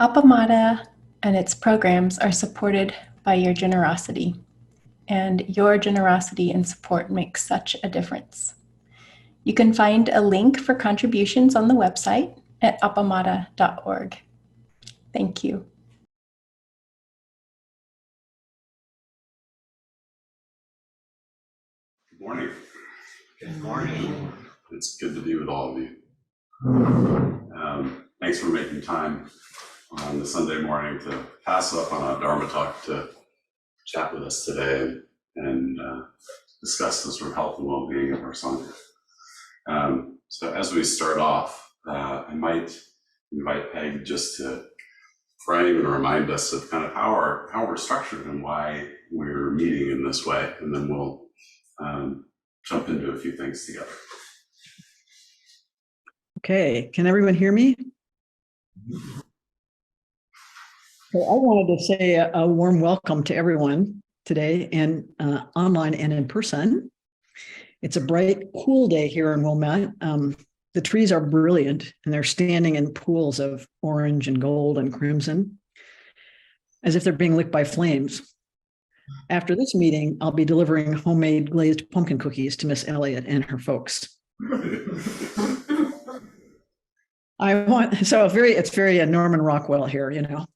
Appamada and its programs are supported by your generosity, and your generosity and support makes such a difference. You can find a link for contributions on the website at appamada.org. Thank you. Good morning. Good morning. It's good to be with all of you. Thanks for making time on the Sunday morning to pass up on a Dharma talk to chat with us today and discuss the sort of health and well-being of our Sangha. So as we start off, I might invite Peg just to frame and remind us of kind of how we're structured and why we're meeting in this way, and then we'll jump into a few things together. Okay, can everyone hear me? So I wanted to say a warm welcome to everyone today, and online and in person. It's a bright, cool day here in Wilmette. The trees are brilliant, and they're standing in pools of orange and gold and crimson, as if they're being licked by flames. After this meeting, I'll be delivering homemade glazed pumpkin cookies to Miss Elliott and her folks. It's very Norman Rockwell here, you know.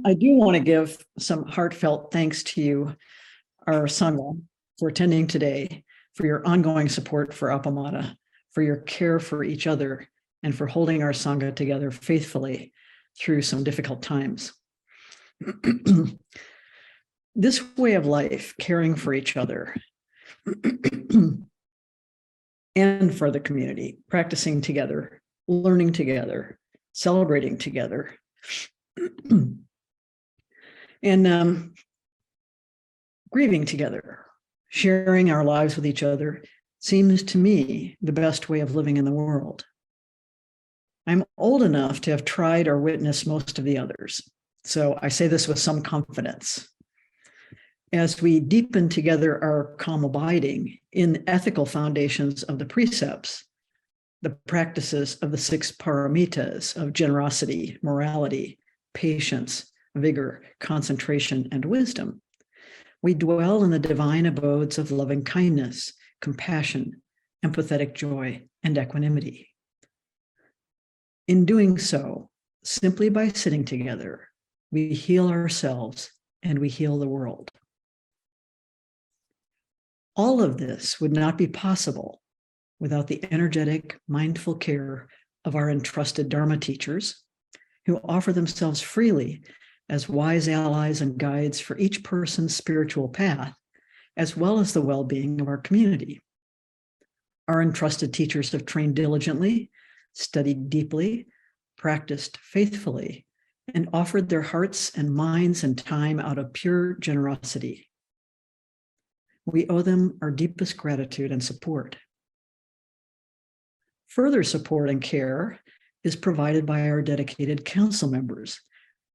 I do want to give some heartfelt thanks to you, our Sangha, for attending today, for your ongoing support for Appamada, for your care for each other, and for holding our Sangha together faithfully through some difficult times. This way of life, caring for each other, and for the community, practicing together, learning together, celebrating together, and grieving together, sharing our lives with each other, seems to me the best way of living in the world. I'm old enough to have tried or witnessed most of the others, so I say this with some confidence. As we deepen together our calm abiding in ethical foundations of the precepts, the practices of the 6 paramitas of generosity, morality, patience, vigor, concentration, and wisdom, we dwell in the divine abodes of loving kindness, compassion, empathetic joy, and equanimity. In doing so, simply by sitting together, we heal ourselves and we heal the world. All of this would not be possible without the energetic, mindful care of our entrusted Dharma teachers, who offer themselves freely as wise allies and guides for each person's spiritual path, as well as the well-being of our community. Our entrusted teachers have trained diligently, studied deeply, practiced faithfully, and offered their hearts and minds and time out of pure generosity. We owe them our deepest gratitude and support. Further support and care is provided by our dedicated council members,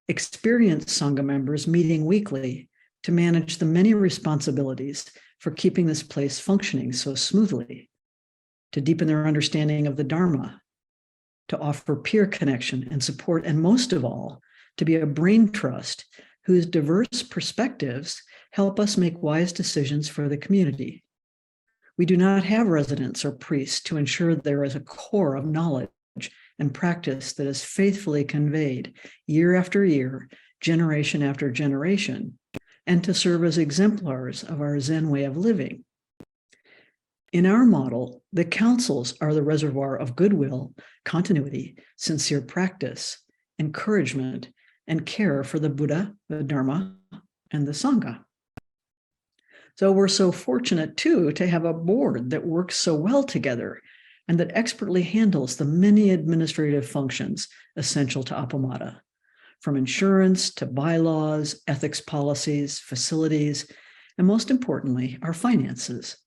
experienced Sangha members meeting weekly to manage the many responsibilities for keeping this place functioning so smoothly, to deepen their understanding of the Dharma, to offer peer connection and support, and most of all, to be a brain trust whose diverse perspectives help us make wise decisions for the community. We do not have residents or priests to ensure there is a core of knowledge and practice that is faithfully conveyed year after year, generation after generation, and to serve as exemplars of our Zen way of living. In our model, the councils are the reservoir of goodwill, continuity, sincere practice, encouragement, and care for the Buddha, the Dharma, and the Sangha. So we're so fortunate, too, to have a board that works so well together and that expertly handles the many administrative functions essential to Appamada, from insurance to bylaws, ethics policies, facilities, and most importantly, our finances,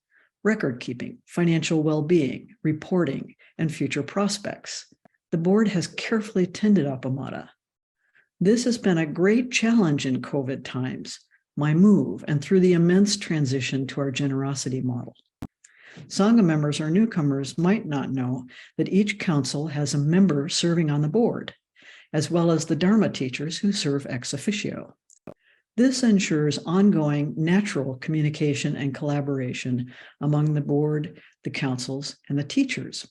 record keeping, financial well-being, reporting, and future prospects. The board has carefully tended Appamada. This has been a great challenge in COVID times, my move, and through the immense transition to our generosity model. Sangha members or newcomers might not know that each council has a member serving on the board, as well as the Dharma teachers who serve ex officio. This ensures ongoing natural communication and collaboration among the board, the councils, and the teachers.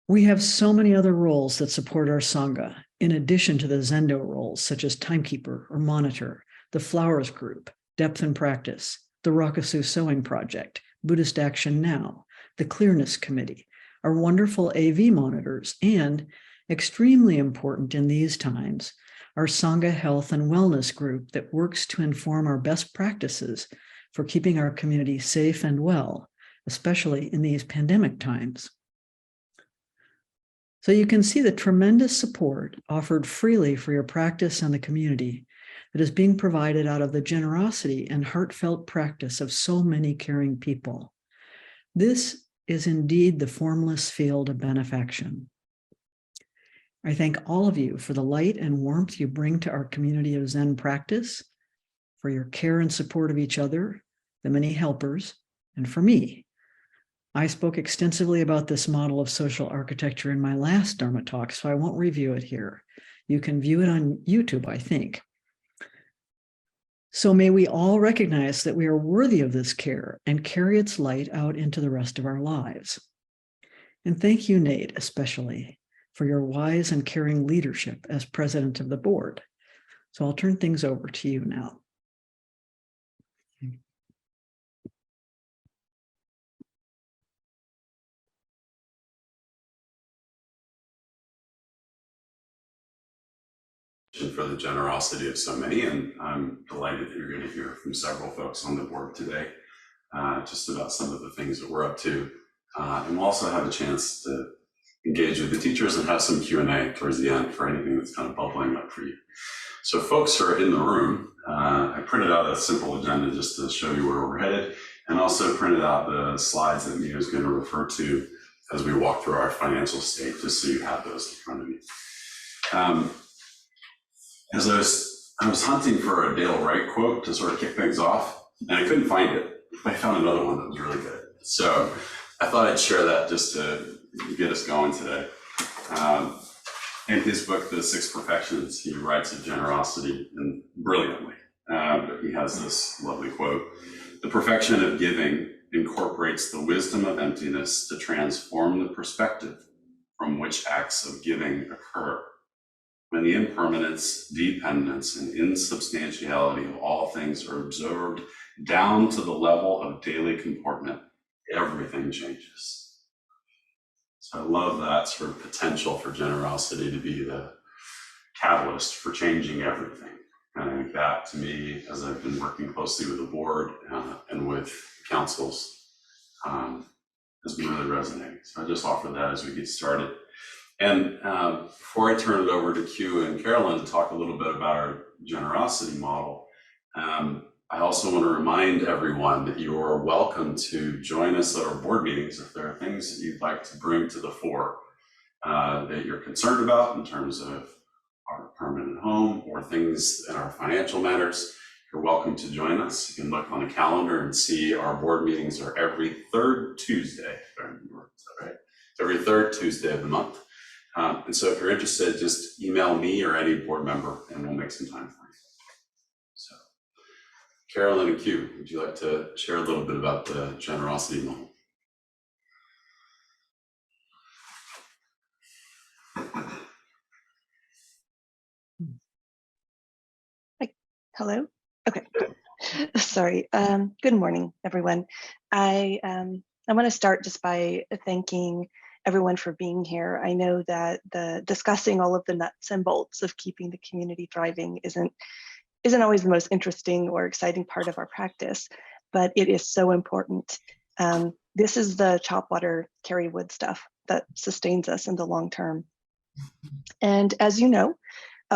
We have so many other roles that support our Sangha, in addition to the Zendo roles, such as timekeeper or monitor, the Flowers Group, Depth and Practice, the Rakusu Sewing Project, Buddhist Action Now, the Clearness Committee, our wonderful AV monitors, and, extremely important in these times, our Sangha Health and Wellness Group that works to inform our best practices for keeping our community safe and well, especially in these pandemic times. So you can see the tremendous support offered freely for your practice and the community that is being provided out of the generosity and heartfelt practice of so many caring people. This is indeed the formless field of benefaction. I thank all of you for the light and warmth you bring to our community of Zen practice, for your care and support of each other, the many helpers, and for me. I spoke extensively about this model of social architecture in my last Dharma talk, so I won't review it here. You can view it on YouTube, I think. So may we all recognize that we are worthy of this care and carry its light out into the rest of our lives. And thank you, Nate, especially, for your wise and caring leadership as president of the board. So I'll turn things over to you now. For the generosity of so many, and I'm delighted that you're going to hear from several folks on the board today, just about some of the things that we're up to. And we'll also have a chance to engage with the teachers and have some Q&A towards the end for anything that's kind of bubbling up for you. So folks who are in the room, I printed out a simple agenda just to show you where we're headed, and also printed out the slides that Mia is going to refer to as we walk through our financial state, just so you have those in front of you. As I was hunting for a Dale Wright quote to sort of kick things off, and I couldn't find it, but I found another one that was really good. So I thought I'd share that just to get us going today. In his book, The Six Perfections, he writes of generosity and brilliantly, but he has this lovely quote: "The perfection of giving incorporates the wisdom of emptiness to transform the perspective from which acts of giving occur. When the impermanence, dependence, and insubstantiality of all things are observed down to the level of daily comportment, everything changes." So I love that sort of potential for generosity to be the catalyst for changing everything. And I think that, to me, as I've been working closely with the board and with councils, has been really resonating. So I just offer that as we get started. And before I turn it over to Q and Carolyn to talk a little bit about our generosity model, I also want to remind everyone that you are welcome to join us at our board meetings if there are things that you'd like to bring to the fore that you're concerned about in terms of our permanent home or things in our financial matters. You're welcome to join us. You can look on the calendar and see our board meetings are every third Tuesday, if I remember, is that right? It's every third Tuesday of the month. And so if you're interested, just email me or any board member and we'll make some time for you. So Carolyn and Q, would you like to share a little bit about the generosity model? Hello? Okay. Sorry. Good morning, everyone. I want to start just by thanking everyone for being here. I know that discussing all of the nuts and bolts of keeping the community thriving isn't always the most interesting or exciting part of our practice, but it is so important. This is the chop water, carry wood stuff that sustains us in the long term. And as you know,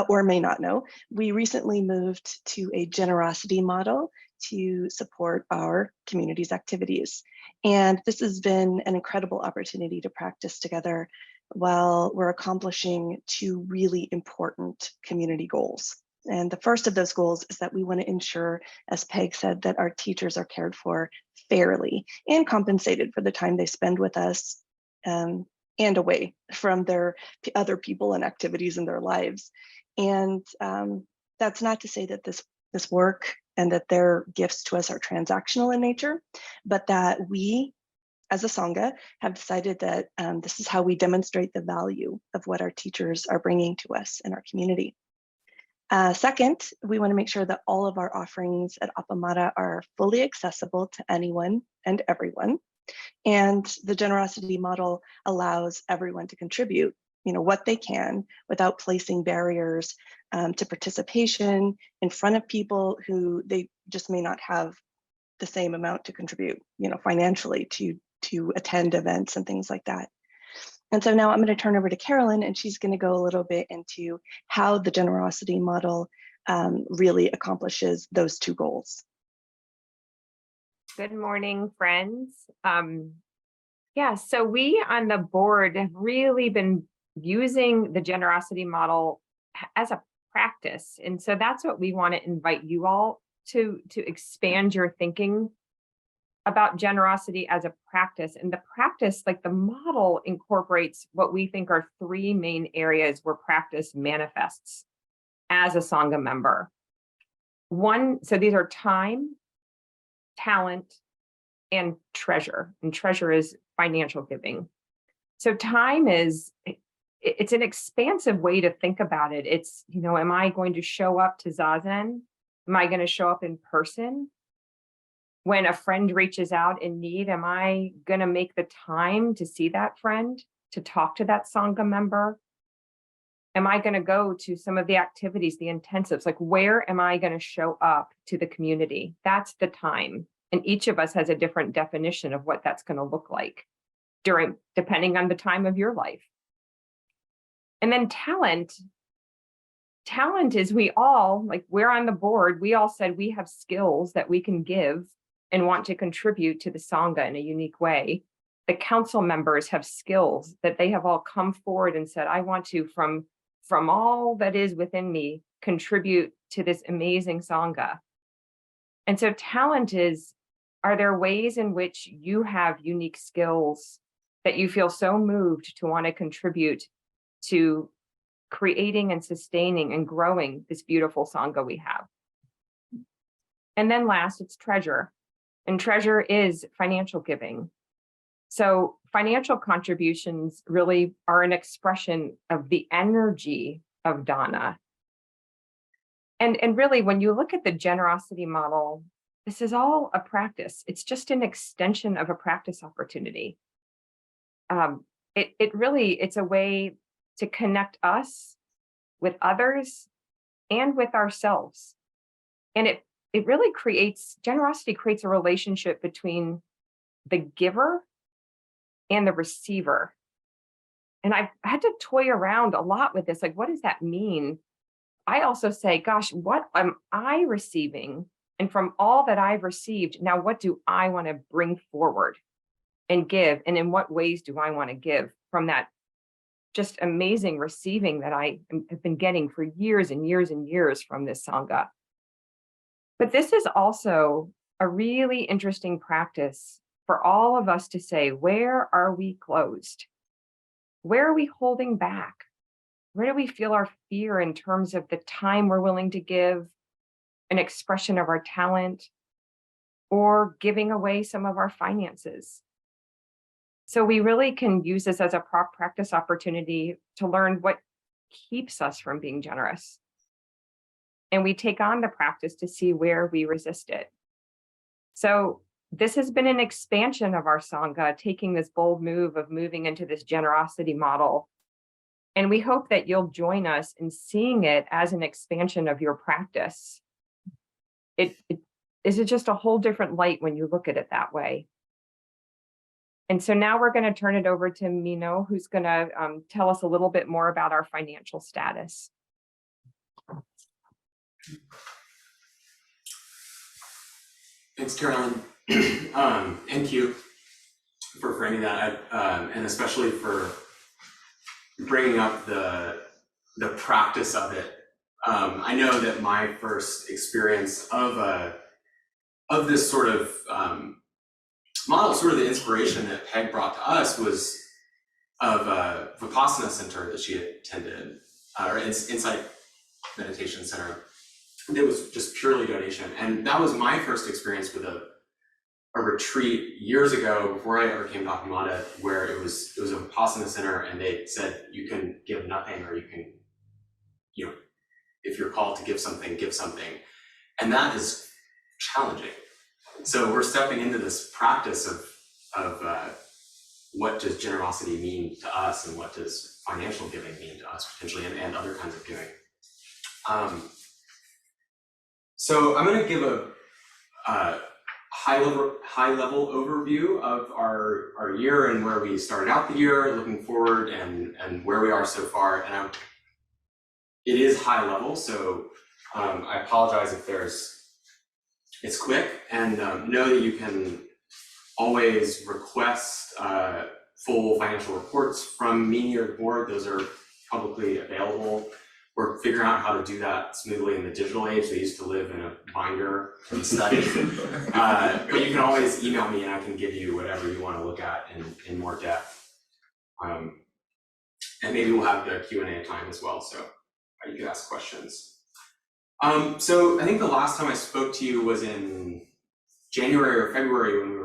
or may not know, we recently moved to a generosity model to support our community's activities. And this has been an incredible opportunity to practice together while we're accomplishing two really important community goals. And the first of those goals is that we want to ensure, as Peg said, that our teachers are cared for fairly and compensated for the time they spend with us, and away from their other people and activities in their lives. And that's not to say that this work and that their gifts to us are transactional in nature, but that we, as a Sangha, have decided that this is how we demonstrate the value of what our teachers are bringing to us in our community. Second, we want to make sure that all of our offerings at Appamada are fully accessible to anyone and everyone. And the generosity model allows everyone to contribute, what they can without placing barriers to participation in front of people who they just may not have the same amount to contribute, financially to attend events and things like that. And so now I'm going to turn over to Carolyn, and she's going to go a little bit into how the generosity model really accomplishes those two goals. Good morning, friends. Yeah, so we on the board have really been using the generosity model as a practice. And so that's what we want to invite you all to expand your thinking about generosity as a practice. And the practice, like the model, incorporates what we think are three main areas where practice manifests as a Sangha member. One, so these are time, talent, and treasure. And treasure is financial giving. So time it's an expansive way to think about it. It's, am I going to show up to Zazen? Am I going to show up in person? When a friend reaches out in need, am I going to make the time to see that friend, to talk to that Sangha member? Am I going to go to some of the activities, the intensives? Like, where am I going to show up to the community? That's the time. And each of us has a different definition of what that's going to look like depending on the time of your life. And then talent is we're on the board, we all said we have skills that we can give and want to contribute to the Sangha in a unique way. The council members have skills that they have all come forward and said, I want to, from all that is within me, contribute to this amazing Sangha. And so talent are there ways in which you have unique skills that you feel so moved to want to contribute to creating and sustaining and growing this beautiful Sangha we have? And then last, it's treasure. And treasure is financial giving. So financial contributions really are an expression of the energy of Dana. And really, when you look at the generosity model, this is all a practice. It's just an extension of a practice opportunity. It's a way to connect us with others and with ourselves. And it really generosity creates a relationship between the giver and the receiver. And I've had to toy around a lot with this. Like, what does that mean? I also say, gosh, what am I receiving? And from all that I've received, now what do I want to bring forward and give? And in what ways do I want to give from that just amazing receiving that I have been getting for years and years and years from this Sangha? But this is also a really interesting practice for all of us to say, where are we closed? Where are we holding back? Where do we feel our fear in terms of the time we're willing to give, an expression of our talent, or giving away some of our finances? So we really can use this as a practice opportunity to learn what keeps us from being generous. And we take on the practice to see where we resist it. So this has been an expansion of our Sangha, taking this bold move of moving into this generosity model. And we hope that you'll join us in seeing it as an expansion of your practice. It is just a whole different light when you look at it that way. And so now we're going to turn it over to Mino, who's going to tell us a little bit more about our financial status. Thanks, Carolyn. Thank you for framing that, and especially for bringing up the practice of it I know that my first experience of this sort of model, sort of the inspiration that Peg brought to us was of a Vipassana center that she attended, or Insight Meditation Center. It was just purely donation. And that was my first experience with a retreat years ago, before I ever came to Appamada, where it was a Vipassana center, and they said you can give nothing, or you can, you know, if you're called to give something, give something. And that is challenging. So we're stepping into this practice of what does generosity mean to us, and what does financial giving mean to us potentially, and other kinds of giving. So I'm going to give a high level overview of our year and where we started out the year, looking forward, and where we are so far. And it is high level, so I apologize if it's quick, and know that you can always request full financial reports from me or the board. Those are publicly available. We're figuring out how to do that smoothly in the digital age. They used to live in a binder and study. But you can always email me, and I can give you whatever you want to look at in more depth. And maybe we'll have the Q&A time as well, so you can ask questions. So I think the last time I spoke to you was in January or February, when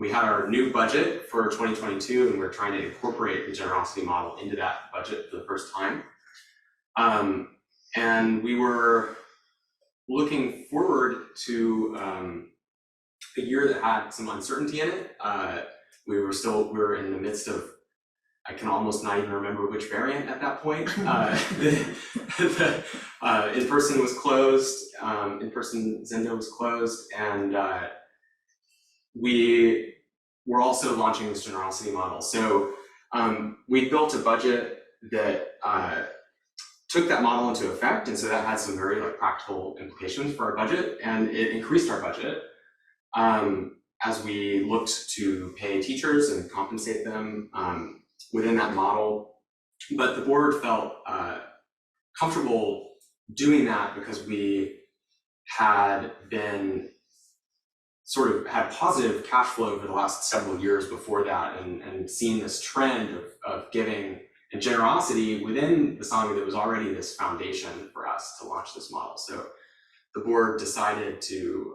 we had our new budget for 2022, and we're trying to incorporate the generosity model into that budget for the first time. And we were looking forward to a year that had some uncertainty in it. We were in the midst of, I can almost not even remember which variant at that point. The in-person was closed, in-person Zendo was closed, and we were also launching this generosity model. So we built a budget that took that model into effect, and so that had some very practical implications for our budget, and it increased our budget as we looked to pay teachers and compensate them within that model. But the board felt comfortable doing that because we had been had positive cash flow over the last several years before that, and seen this trend of giving and generosity within the Sangha that was already this foundation for us to launch this model. So the board decided to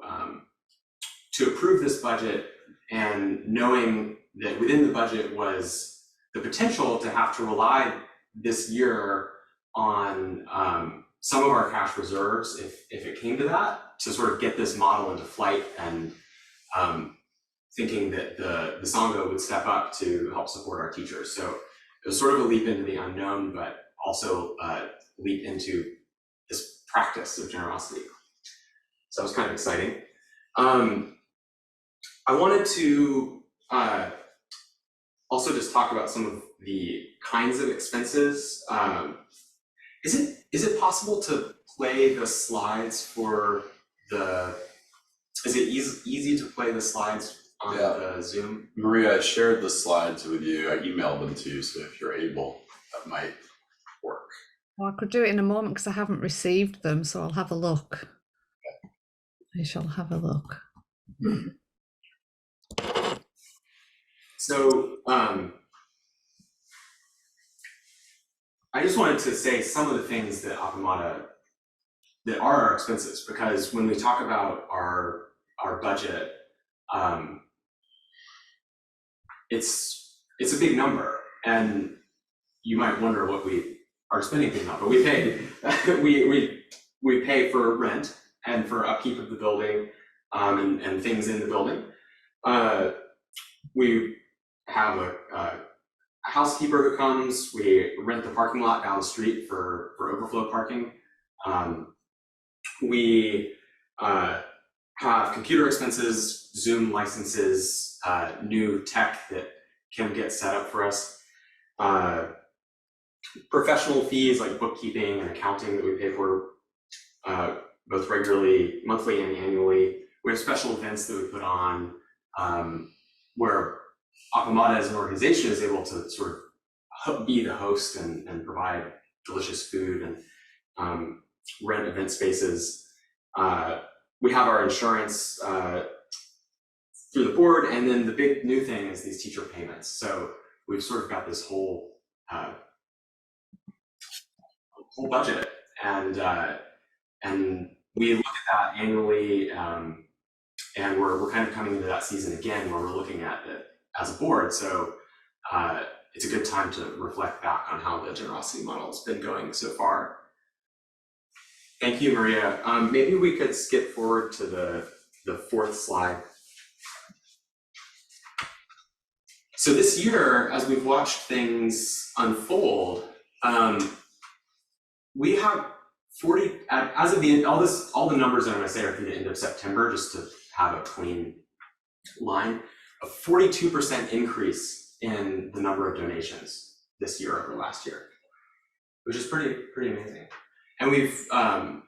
approve this budget, and knowing that within the budget was the potential to have to rely this year on some of our cash reserves, if it came to that, to sort of get this model into flight, and thinking that the Sangha would step up to help support our teachers. So it was sort of a leap into the unknown, but also a leap into this practice of generosity. So it was kind of exciting. I wanted to also just talk about some of the kinds of expenses. Is it possible to play the slides for is it easy to play the slides on the Zoom? Maria, I shared the slides with you. I emailed them to you, so if you're able, that might work. Well, I could do it in a moment because I haven't received them, so I'll have a look. I shall have a look. So I just wanted to say some of the things that Appamada, that are our expenses, because when we talk about our budget, it's a big number, and you might wonder what we are spending things on, but we pay we pay for rent and for upkeep of the building, and things in the building. We have a housekeeper who comes. We rent the parking lot down the street for overflow parking. We have computer expenses, Zoom licenses, new tech that Kim gets set up for us, professional fees like bookkeeping and accounting that we pay for both regularly, monthly and annually. We have special events that we put on where Appamada as an organization is able to sort of be the host and provide delicious food. And rent event spaces. We have our insurance through the board, and then the big new thing is these teacher payments. So we've sort of got this whole budget, and we look at that annually, and we're kind of coming into that season again where we're looking at it as a board. So it's a good time to reflect back on how the generosity model has been going so far. Thank you, Maria. Maybe we could skip forward to the fourth slide. So this year, as we've watched things unfold, we have 40, as of the end, all the numbers I'm going to say are through the end of September, just to have a clean line, a 42% increase in the number of donations this year over last year, which is pretty amazing. And we've, I'll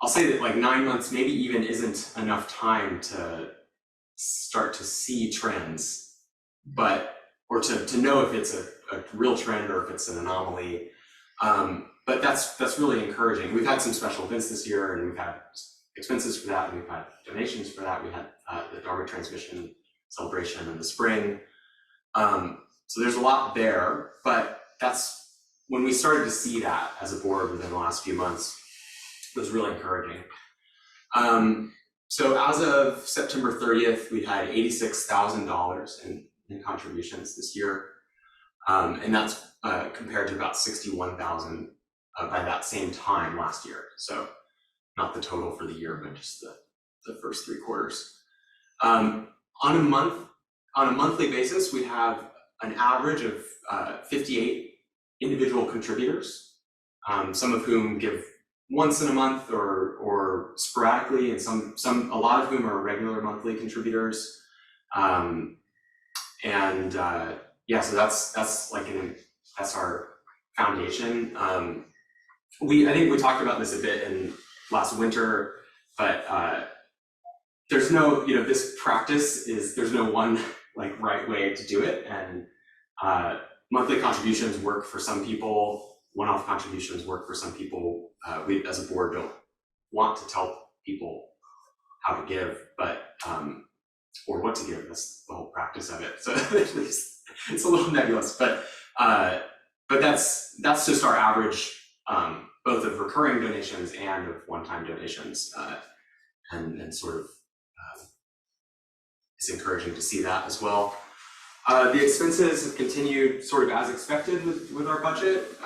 say that like 9 months maybe even isn't enough time to start to see trends, or to know if it's a real trend or if it's an anomaly. But that's really encouraging. We've had some special events this year, and we've had expenses for that, and we've had donations for that. We had the Dharma transmission celebration in the spring. So there's a lot there, but that's when we started to see that as a board within the last few months. It was really encouraging. So as of September 30th, we had $86,000 in contributions this year. And that's compared to about 61,000 by that same time last year. So not the total for the year, but just the first 3 quarters. On a monthly basis, we have an average of 58 individual contributors, some of whom give once in a month or sporadically, and a lot of whom are regular monthly contributors. Yeah, so that's our foundation. I think we talked about this a bit in last winter, but there's no, this practice there's no one right way to do it, and monthly contributions work for some people. One-off contributions work for some people. We, as a board, don't want to tell people how to give, but or what to give. That's the whole practice of it. So it's a little nebulous, but that's just our average, both of recurring donations and of one-time donations, and sort of it's encouraging to see that as well. The expenses have continued sort of as expected with our budget.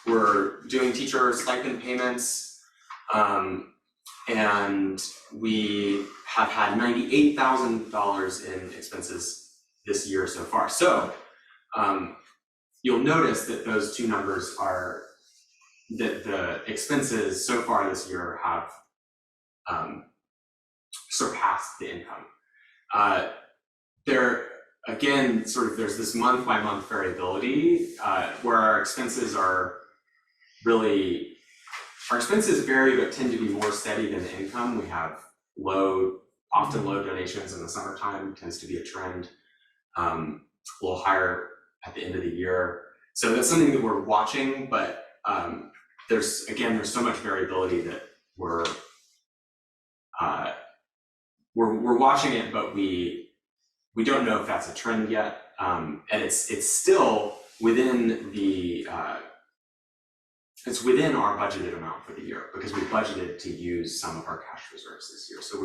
We're doing teacher stipend payments, and we have had $98,000 in expenses this year so far. So you'll notice that those two numbers are that the expenses so far this year have surpassed the income. Again, sort of there's this month by month variability where our expenses vary but tend to be more steady than the income. We have often low donations in the summertime, tends to be a trend, a little higher at the end of the year. So that's something that we're watching, but there's so much variability that we're watching it, but we don't know if that's a trend yet, and it's still within it's within our budgeted amount for the year, because we budgeted to use some of our cash reserves this year. So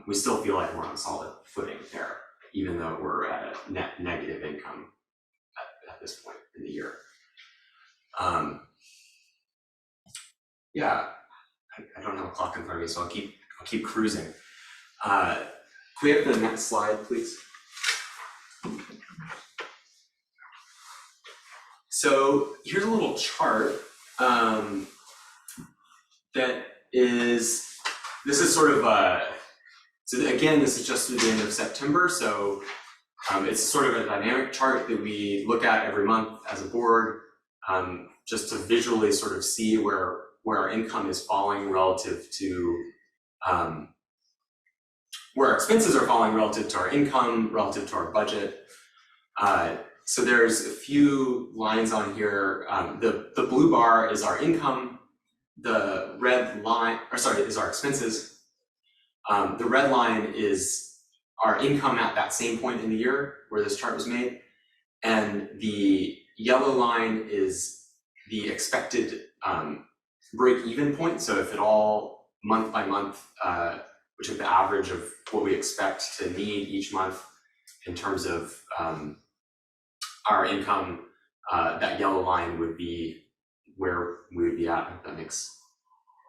we still feel like we're on solid footing there, even though we're at a net negative income at this point in the year. Yeah, I don't have a clock in front of me, so I'll keep cruising. Can we have the next slide, please? So here's a little chart this is sort of so again, this is just through the end of September. So it's sort of a dynamic chart that we look at every month as a board, just to visually sort of see where our income is falling relative to where our expenses are falling relative to our income, relative to our budget. So there's a few lines on here. The blue bar is our income. The red line, is our expenses. The red line is our income at that same point in the year where this chart was made. And the yellow line is the expected break-even point. So if it all month by month, we took the average of what we expect to need each month in terms of our income, that yellow line would be where we would be at, if that makes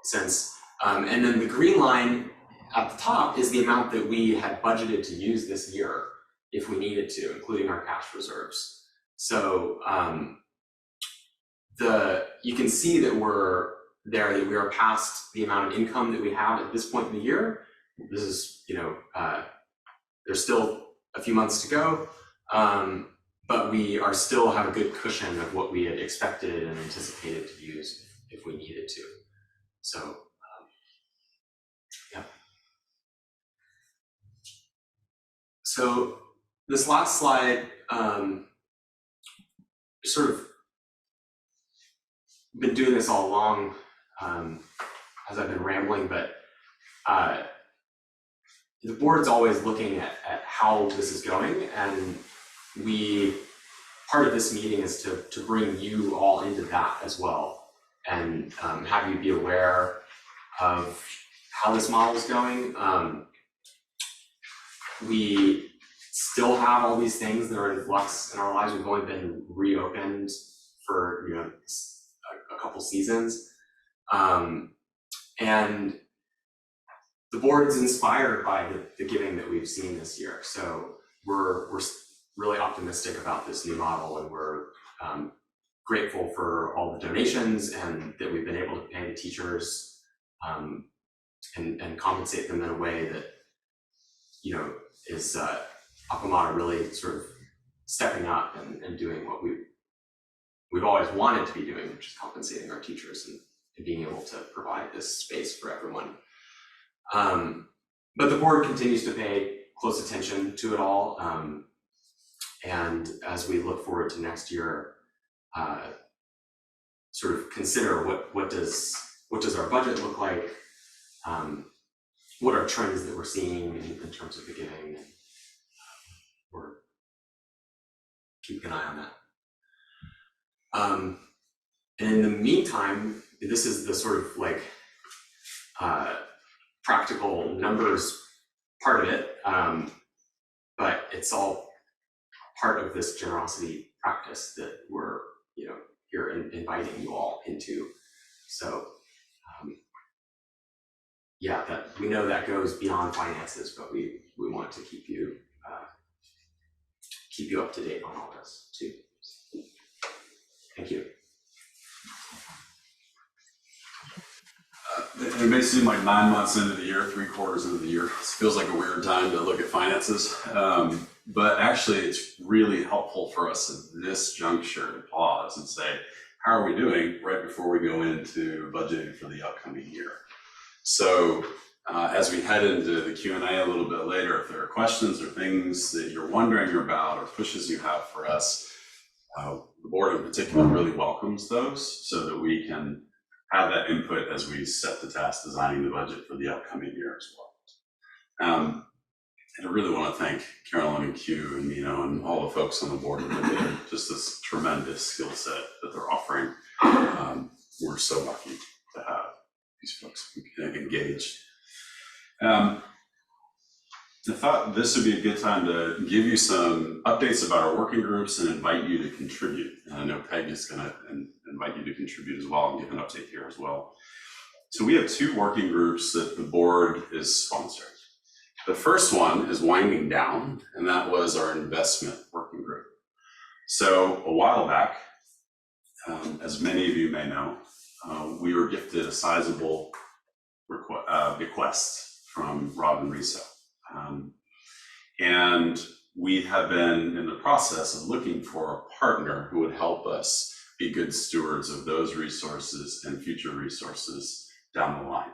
sense. And then the green line at the top is the amount that we had budgeted to use this year if we needed to, including our cash reserves. So you can see that that we are past the amount of income that we have at this point in the year. This is, there's still a few months to go, but we are still have a good cushion of what we had expected and anticipated to use if we needed to. So, yeah. So this last slide, sort of been doing this all along as I've been rambling, but the board's always looking at how this is going, and part of this meeting is to bring you all into that as well, and have you be aware of how this model is going. We still have all these things that are in flux in our lives. We've only been reopened for a couple seasons, and the board is inspired by the giving that we've seen this year. So we're really optimistic about this new model, and we're grateful for all the donations and that we've been able to pay the teachers and compensate them in a way that is Akamata really sort of stepping up and doing what we've always wanted to be doing, which is compensating our teachers and being able to provide this space for everyone. But the board continues to pay close attention to it all. And as we look forward to next year, sort of consider what does our budget look like? What are trends that we're seeing in terms of the giving? And we're keeping an eye on that. And in the meantime, this is the sort of like practical numbers part of it, but it's all part of this generosity practice that we're here inviting you all into. So yeah, that we know that goes beyond finances, but we want to keep you up to date on all this too. Thank you. It may seem like 9 months into the year, 3/4 into the year. It feels like a weird time to look at finances, but actually it's really helpful for us at this juncture to pause and say, how are we doing right before we go into budgeting for the upcoming year? So as we head into the Q&A a little bit later, if there are questions or things that you're wondering about or pushes you have for us, the board in particular really welcomes those so that we can have that input as we set the task designing the budget for the upcoming year as well. And I really want to thank Carolyn and Q and Nino and all the folks on the board with just this tremendous skill set that they're offering. We're so lucky to have these folks engaged. I thought this would be a good time to give you some updates about our working groups and invite you to contribute. And I know Peg is going to invite you to contribute as well and give an update here as well. So we have 2 working groups that the board is sponsoring. The first one is winding down, and that was our investment working group. So a while back, as many of you may know, we were gifted a sizable bequest from Rob and Risa. And we have been in the process of looking for a partner who would help us be good stewards of those resources and future resources down the line.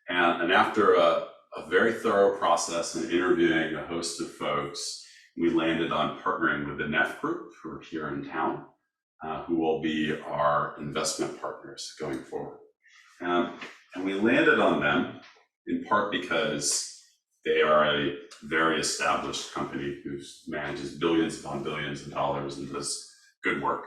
And after a very thorough process and interviewing a host of folks, we landed on partnering with the Neff Group, who are here in town, who will be our investment partners going forward. And we landed on them in part because they are a very established company who manages billions upon billions of dollars and does good work.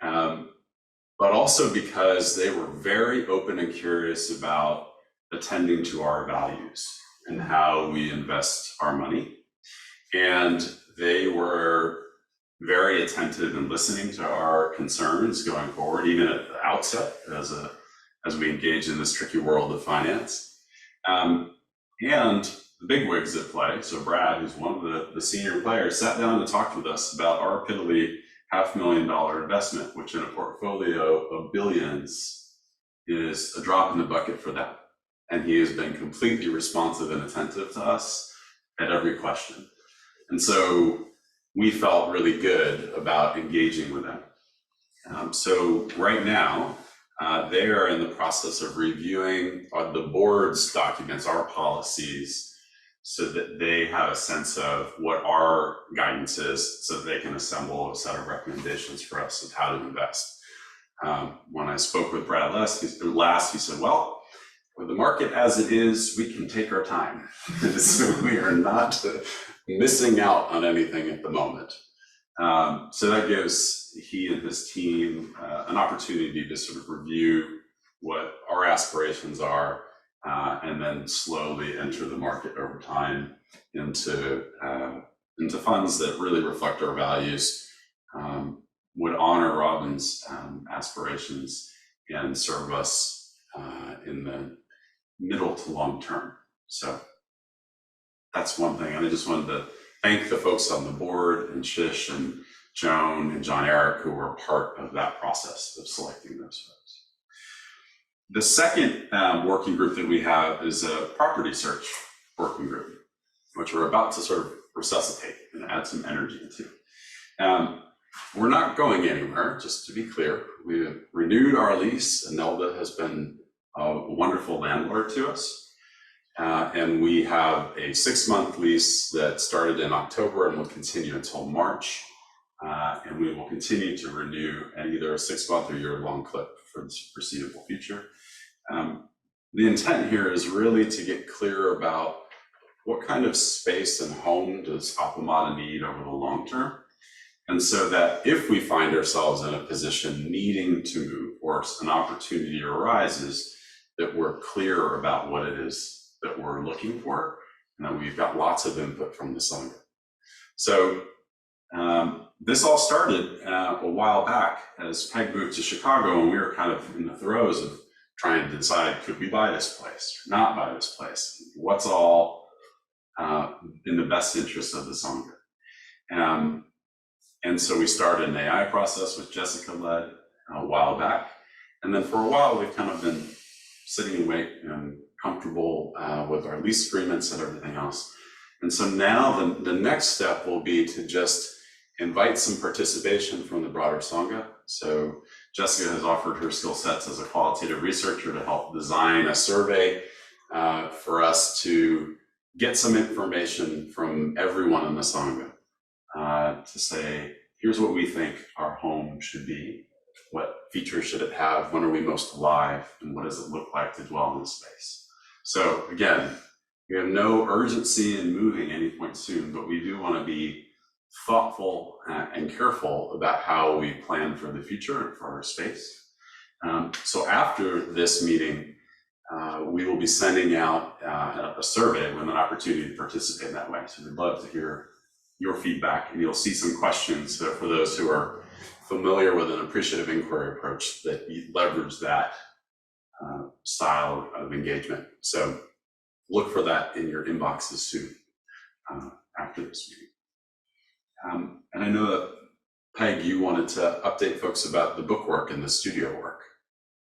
But also because they were very open and curious about attending to our values and how we invest our money. And they were very attentive in listening to our concerns going forward, even at the outset, as we engage in this tricky world of finance. And the bigwigs at play, so Brad, who's one of the senior players, sat down and talked with us about our piddly $500,000 investment, which in a portfolio of billions is a drop in the bucket for them. And he has been completely responsive and attentive to us at every question. And so we felt really good about engaging with them. So right now, they are in the process of reviewing the board's documents, our policies, so that they have a sense of what our guidance is, so that they can assemble a set of recommendations for us of how to invest. When I spoke with Brad last, he said, well, with the market as it is, we can take our time. So we are not missing out on anything at the moment. So that gives he and his team an opportunity to sort of review what our aspirations are, and then slowly enter the market over time into funds that really reflect our values, would honor Robin's aspirations, and serve us in the middle to long term. So that's one thing. And I just wanted to thank the folks on the board, and Shish and Joan and John Eric, who were part of that process of selecting those folks. The second working group that we have is a property search working group, which we're about to sort of resuscitate and add some energy into. We're not going anywhere, just to be clear. We have renewed our lease, and Nelda has been a wonderful landlord to us. And we have a 6-month lease that started in October and will continue until March. And we will continue to renew at either a 6-month or year-long clip for the foreseeable future. The intent here is really to get clear about what kind of space and home does Appamada need over the long term. And so that if we find ourselves in a position needing to move, or an opportunity arises, that we're clear about what it is that we're looking for, and that we've got lots of input from the Sangha. So this all started a while back as Peg moved to Chicago, and we were kind of in the throes of trying to decide, could we buy this place or not buy this place? What's all in the best interest of the Sangha? And so we started an AI process, which Jessica led a while back. And then for a while, we've kind of been sitting and waiting and comfortable with our lease agreements and everything else. And so now the next step will be to just invite some participation from the broader Sangha. So Jessica has offered her skill sets as a qualitative researcher to help design a survey for us to get some information from everyone in the Sangha to say, here's what we think our home should be. What features should it have? When are we most alive? And what does it look like to dwell in this space? So again, we have no urgency in moving any point soon, but we do want to be thoughtful and careful about how we plan for the future and for our space. So after this meeting, we will be sending out a survey with an opportunity to participate in that way. So we'd love to hear your feedback, and you'll see some questions for those who are familiar with an appreciative inquiry approach that leverage that style of engagement. So look for that in your inboxes soon after this meeting. And I know that, Peg, you wanted to update folks about the book work and the studio work.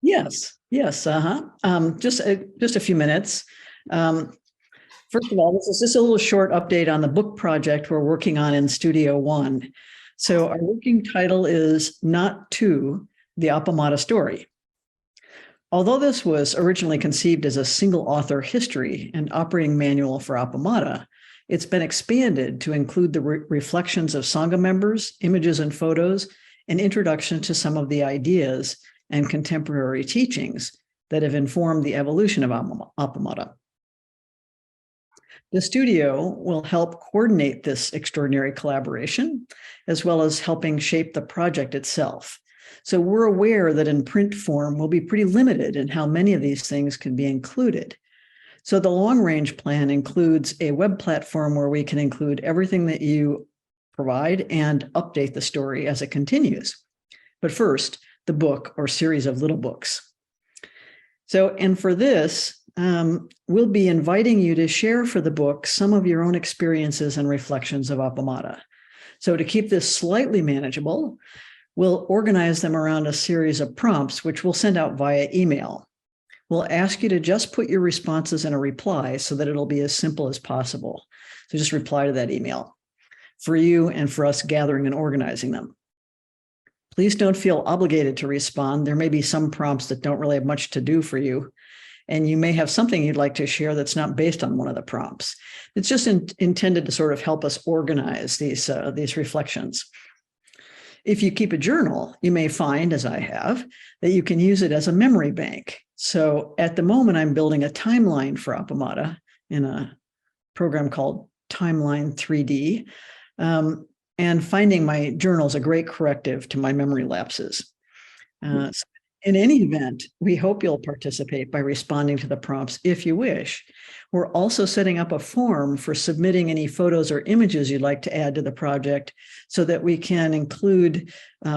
Yes. Just a few minutes. First of all, this is just a little short update on the book project we're working on in Studio One. So our working title is Not To, the Appamada Story. Although this was originally conceived as a single author history and operating manual for Appamada, It's been expanded to include the reflections of Sangha members, images and photos, and introduction to some of the ideas and contemporary teachings that have informed the evolution of Appamada. The studio will help coordinate this extraordinary collaboration, as well as helping shape the project itself. So we're aware that in print form, we'll be pretty limited in how many of these things can be included. So the long-range plan includes a web platform where we can include everything that you provide and update the story as it continues. But first, the book or series of little books. So, and for this, we'll be inviting you to share for the book some of your own experiences and reflections of Appamada. So to keep this slightly manageable, we'll organize them around a series of prompts, which we'll send out via email. We'll ask you to just put your responses in a reply so that it'll be as simple as possible. So just reply to that email for you and for us gathering and organizing them. Please don't feel obligated to respond. There may be some prompts that don't really have much to do for you, and you may have something you'd like to share that's not based on one of the prompts. It's just intended to sort of help us organize these reflections. If you keep a journal, you may find, as I have, that you can use it as a memory bank. So at the moment, I'm building a timeline for Appamada in a program called Timeline 3D. And finding my journal is a great corrective to my memory lapses. So in any event, we hope you'll participate by responding to the prompts if you wish. We're also setting up a form for submitting any photos or images you'd like to add to the project so that we can include,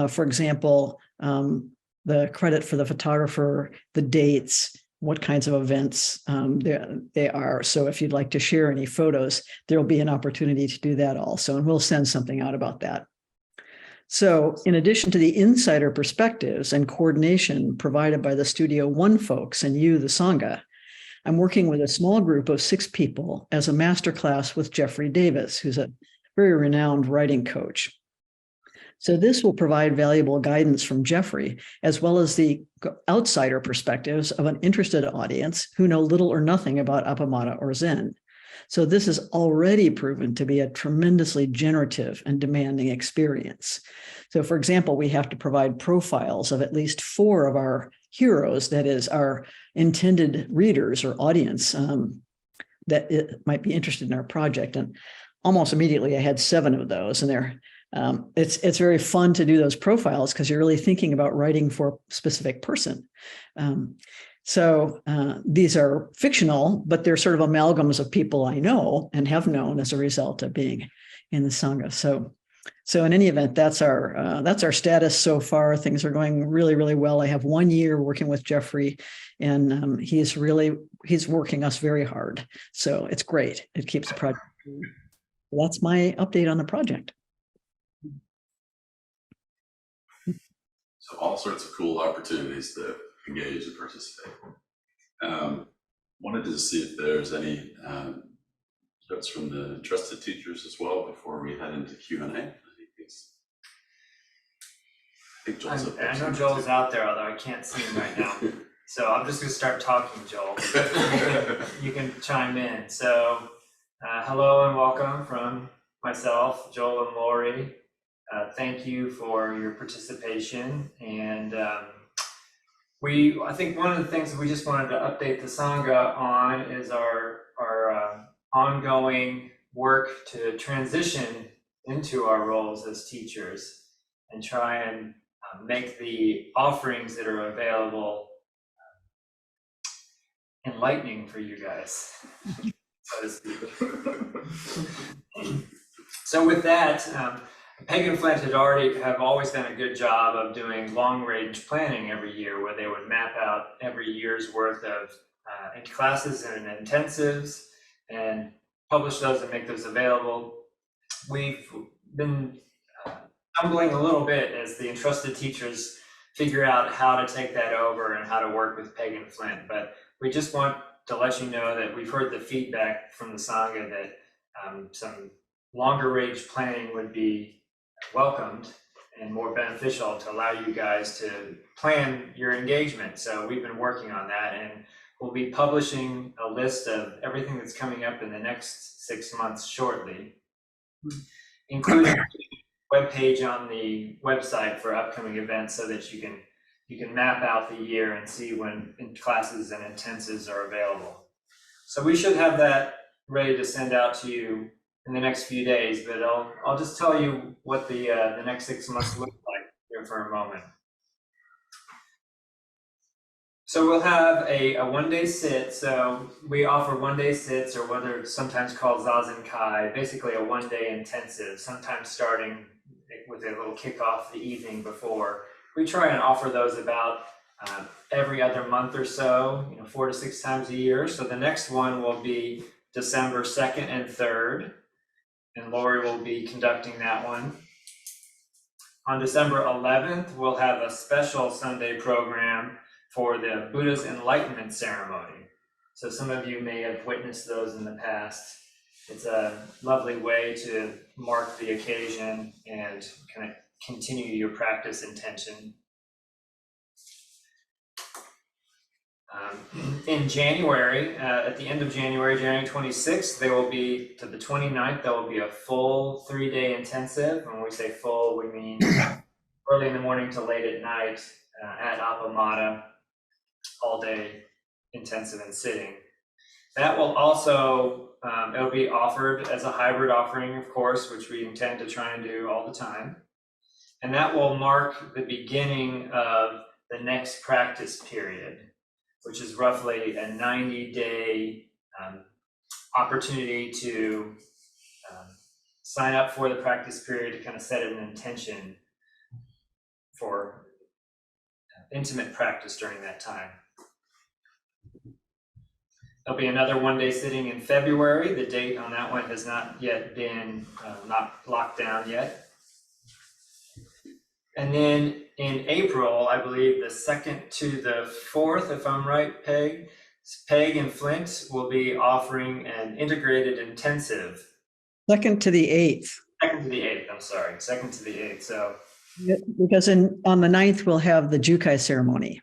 for example, the credit for the photographer, the dates, what kinds of events they are. So if you'd like to share any photos, there'll be an opportunity to do that also, and we'll send something out about that. So in addition to the insider perspectives and coordination provided by the Studio One folks and you, the Sangha, I'm working with a small group of 6 people as a masterclass with Jeffrey Davis, who's a very renowned writing coach. So this will provide valuable guidance from Jeffrey, as well as the outsider perspectives of an interested audience who know little or nothing about Appamada or Zen. So this has already proven to be a tremendously generative and demanding experience. So for example, we have to provide profiles of at least 4 of our heroes, that is our intended readers or audience that might be interested in our project. And almost immediately I had 7 of those, and it's very fun to do those profiles because you're really thinking about writing for a specific person. So these are fictional, but they're sort of amalgams of people I know and have known as a result of being in the Sangha. So in any event, that's our status so far. Things are going really, really well. I have 1 year working with Jeffrey, and he's working us very hard. So it's great. It keeps the project going. That's my update on the project. So all sorts of cool opportunities to engage and participate. Wanted to see if there's any notes from the trusted teachers as well before we head into Q&A. I think Joel's up there. I know Joel's out there, although I can't see him right now. So I'm just going to start talking, Joel. You can chime in. So hello and welcome from myself, Joel and Lori. Thank you for your participation. And I think one of the things that we just wanted to update the Sangha on is our ongoing work to transition into our roles as teachers and try and make the offerings that are available enlightening for you guys, so to speak. So with that, Peg and Flint have always done a good job of doing long-range planning every year, where they would map out every year's worth of classes and intensives and publish those and make those available. We've been stumbling a little bit as the entrusted teachers figure out how to take that over and how to work with Peg and Flint. But we just want to let you know that we've heard the feedback from the Sangha that some longer range planning would be welcomed and more beneficial to allow you guys to plan your engagement. So we've been working on that, and we'll be publishing a list of everything that's coming up in the next 6 months shortly, including a web page on the website for upcoming events so that you can map out the year and see when classes and intensives are available. So we should have that ready to send out to you in the next few days, but I'll just tell you what the next 6 months look like here for a moment. So we'll have a one-day sit. So we offer one-day sits, or what are sometimes called Zazen Kai, basically a one-day intensive, sometimes starting with a little kickoff the evening before. We try and offer those about every other month or so, 4 to 6 times a year. So the next one will be December 2nd and 3rd, and Lori will be conducting that one. On December 11th, we'll have a special Sunday program for the Buddha's Enlightenment Ceremony. So some of you may have witnessed those in the past. It's a lovely way to mark the occasion and kind of continue your practice intention. In January, at the end of January, January 26th, there will be, to the 29th, there will be a full 3-day intensive. When we say full, we mean early in the morning to late at night at Appamada, all day intensive and sitting. That will also, it'll be offered as a hybrid offering, of course, which we intend to try and do all the time. And that will mark the beginning of the next practice period, which is roughly a 90-day opportunity to sign up for the practice period to kind of set an intention for intimate practice during that time. There'll be another one-day sitting in February. The date on that one has not yet been not locked down yet. And then in April, I believe the 2nd to the 4th, if I'm right, Peg and Flint will be offering an integrated intensive. 2nd to the 8th. 2nd to the 8th, I'm sorry, 2nd to the 8th. So because on the 9th, we'll have the Jukai ceremony.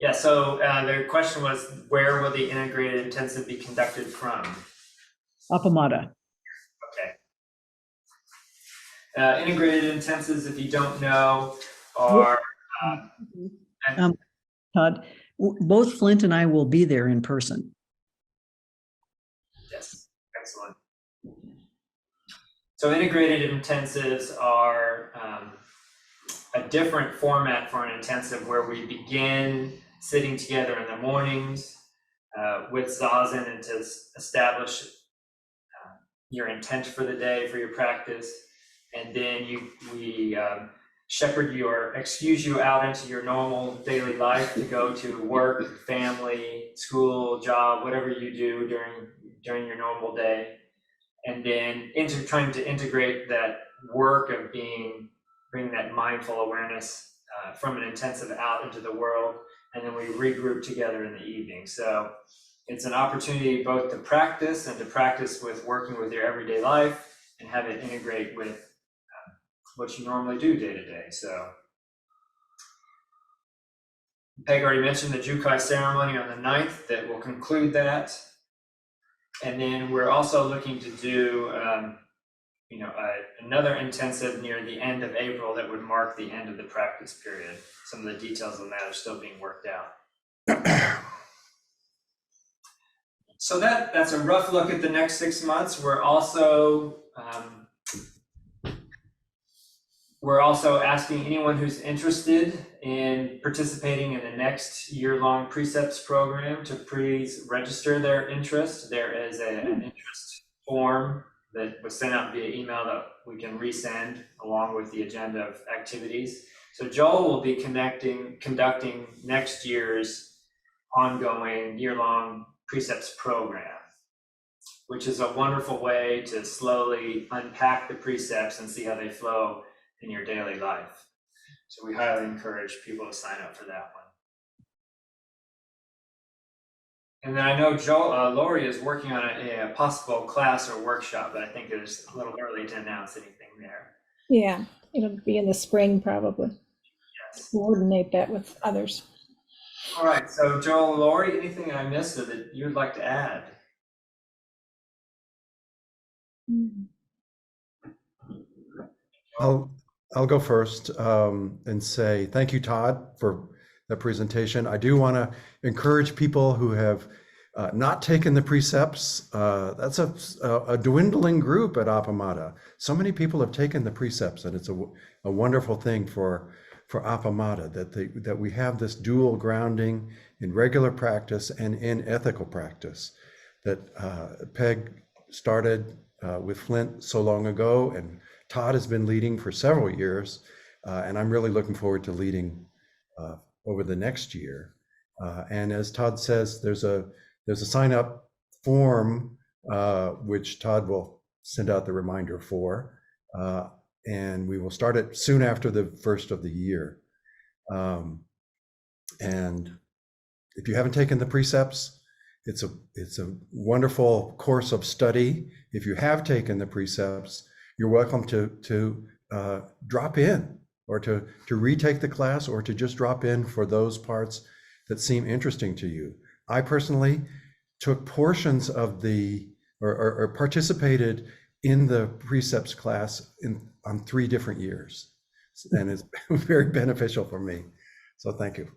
yeah, so the question was, where will the integrated intensive be conducted from? Appamada. Okay. Integrated intensives, if you don't know, are Todd, both Flint and I will be there in person. yes, excellent. So integrated intensives are a different format for an intensive where we begin sitting together in the mornings with Zazen and to establish your intent for the day, for your practice. And then we shepherd you or excuse you out into your normal daily life to go to work, family, school, job, whatever you do during your normal day. And then trying to integrate that work of bring that mindful awareness from an intensive out into the world. And then we regroup together in the evening. So it's an opportunity both to practice and to practice with working with your everyday life and have it integrate with what you normally do day to day. So Peg already mentioned the Jukai ceremony on the 9th that will conclude that. And then we're also looking to do another intensive near the end of April that would mark the end of the practice period. Some of the details on that are still being worked out. So that's a rough look at the next 6 months. We're also asking anyone who's interested in participating in the next year-long precepts program to please register their interest. There is an interest form that was sent out via email that we can resend along with the agenda of activities. So Joel will be conducting next year's ongoing year-long precepts program, which is a wonderful way to slowly unpack the precepts and see how they flow in your daily life. So we highly encourage people to sign up for that one. And then I know Lori is working on a possible class or workshop, but I think it's a little early to announce anything there. Yeah, it'll be in the spring probably. Yes. Coordinate that with others. All right, so Joel, Lori, anything I missed or that you'd like to add? I'll go first and say thank you, Todd, for the presentation. I do want to encourage people who have not taken the precepts. That's a dwindling group at Appamada. So many people have taken the precepts, and it's a wonderful thing for Appamada that we have this dual grounding in regular practice and in ethical practice that Peg started with Flint so long ago, and Todd has been leading for several years, and I'm really looking forward to leading over the next year. And as Todd says, there's a sign up form which Todd will send out the reminder for, and we will start it soon after the first of the year. And if you haven't taken the precepts, it's a wonderful course of study. If you have taken the precepts, you're welcome to drop in or to retake the class or to just drop in for those parts that seem interesting to you. I personally took portions of or participated in the precepts class on 3 different years, and it's very beneficial for me. So thank you.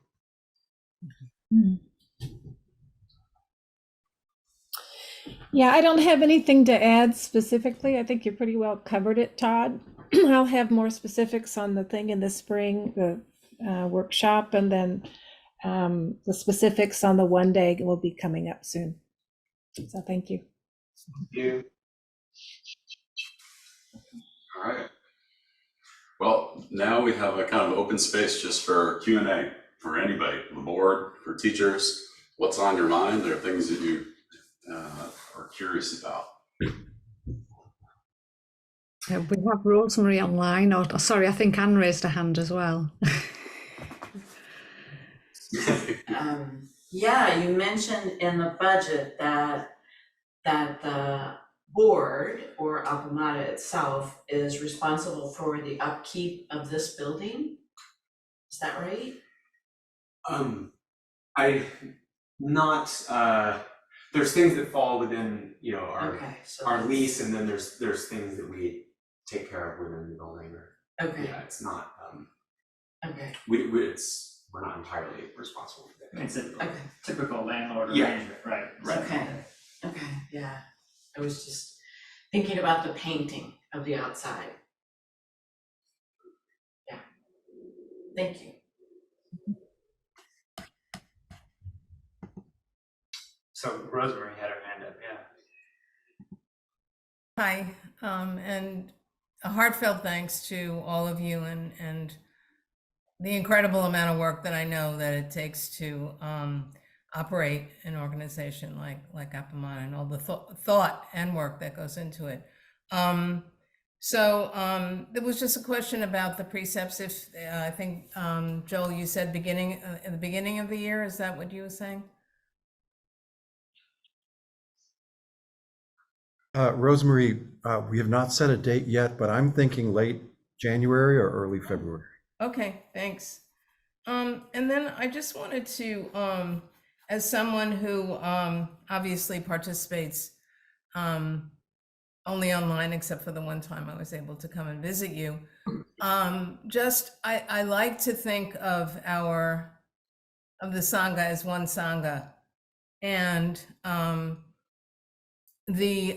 Yeah, I don't have anything to add specifically. I think you pretty well covered it, Todd. I'll have more specifics on the thing in the spring, the workshop, and then the specifics on the one day will be coming up soon. So thank you. Thank you. All right. Well, now we have a kind of open space just for Q&A for anybody, the board, for teachers. What's on your mind? There are things that you are curious about. We have Rosemary online, or sorry, I think Anne raised her hand as well. Yeah, you mentioned in the budget that the board or Appamada itself is responsible for the upkeep of this building. Is that right? There's things that fall within, our Okay, so our lease, and then there's things that we take care of within the building. okay, Yeah, it's not. okay, We're not entirely responsible for that. It's a okay, typical landlord Yeah. arrangement, right? okay, yeah. I was just thinking about the painting of the outside. Yeah, thank you. So Rosemary had her hand up, yeah. Hi, and a heartfelt thanks to all of you and the incredible amount of work that I know that it takes to operate an organization like Appamada and all the thought and work that goes into it. So there was just a question about the precepts. If I think Joel, you said in the beginning of the year, is that what you were saying? Rosemary, we have not set a date yet, but I'm thinking late January or early February. Okay, thanks. And then I just wanted to, as someone who obviously participates only online, except for the one time I was able to come and visit you, I like to think of the Sangha as one Sangha, and the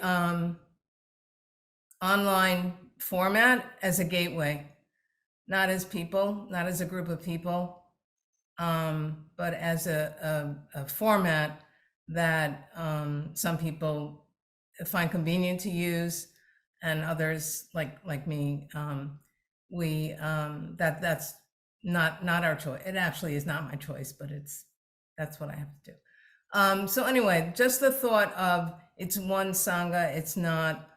online format as a gateway, not as people, not as a group of people, but as a format that some people find convenient to use, and others like me, that's not our choice. It actually is not my choice, but that's what I have to do. So anyway, just the thought of it's one Sangha, it's not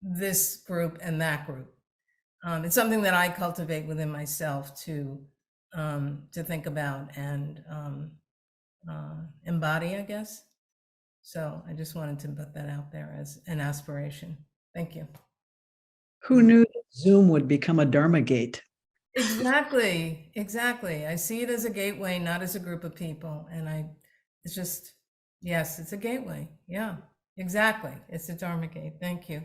this group and that group. It's something that I cultivate within myself to think about and embody, I guess. So I just wanted to put that out there as an aspiration. Thank you. Who knew that Zoom would become a Dharma gate? Exactly, exactly. I see it as a gateway, not as a group of people. And it's just, yes, it's a gateway. Yeah, exactly. It's a Dharma gate. Thank you.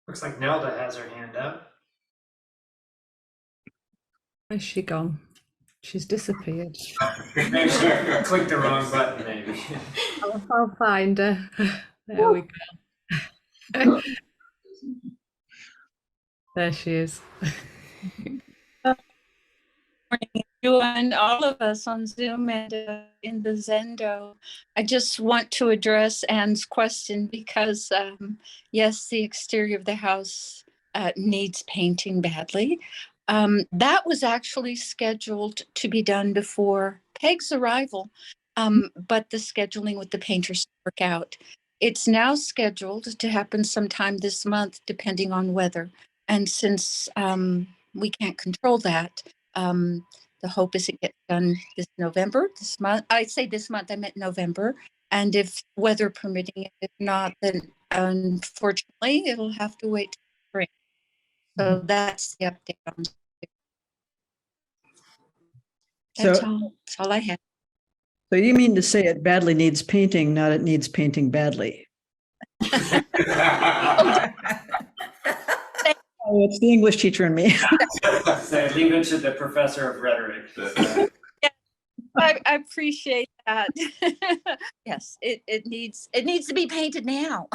Looks like Nelda has her hand up. Where's she gone? She's disappeared. Maybe she clicked the wrong button, maybe. I'll find her. There we go. There she is. Morning, you and all of us on Zoom and in the Zendo. I just want to address Anne's question because, yes, the exterior of the house needs painting badly. That was actually scheduled to be done before Peg's arrival, but the scheduling with the painters didn't work out. It's now scheduled to happen sometime this month, depending on weather. And since we can't control that, the hope is it gets done this month. I say this month, I meant November. And if weather permitting, if not, then unfortunately, it'll have to wait till spring. So that's the update on that's all I have. So you mean to say it badly needs painting, not it needs painting badly? Oh, it's the English teacher in me. So leave it to the professor of rhetoric. Yeah, I appreciate that. Yes, it needs to be painted now.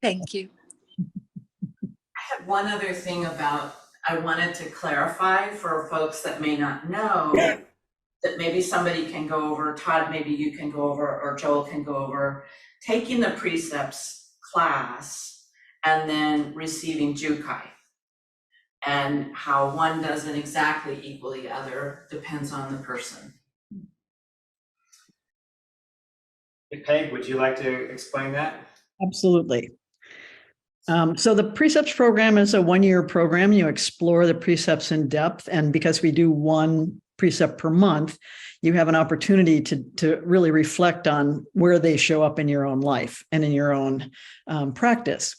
Thank you. I had one other thing I wanted to clarify for folks that may not know, that maybe somebody can go over, Todd, maybe you can go over, or Joel can go over, taking the precepts class and then receiving Jukai, and how one doesn't exactly equal the other, depends on the person. Hey, Peg, would you like to explain that? Absolutely. So the precepts program is a one-year program. You explore the precepts in depth, and because we do one precept per month, you have an opportunity to really reflect on where they show up in your own life and in your own practice.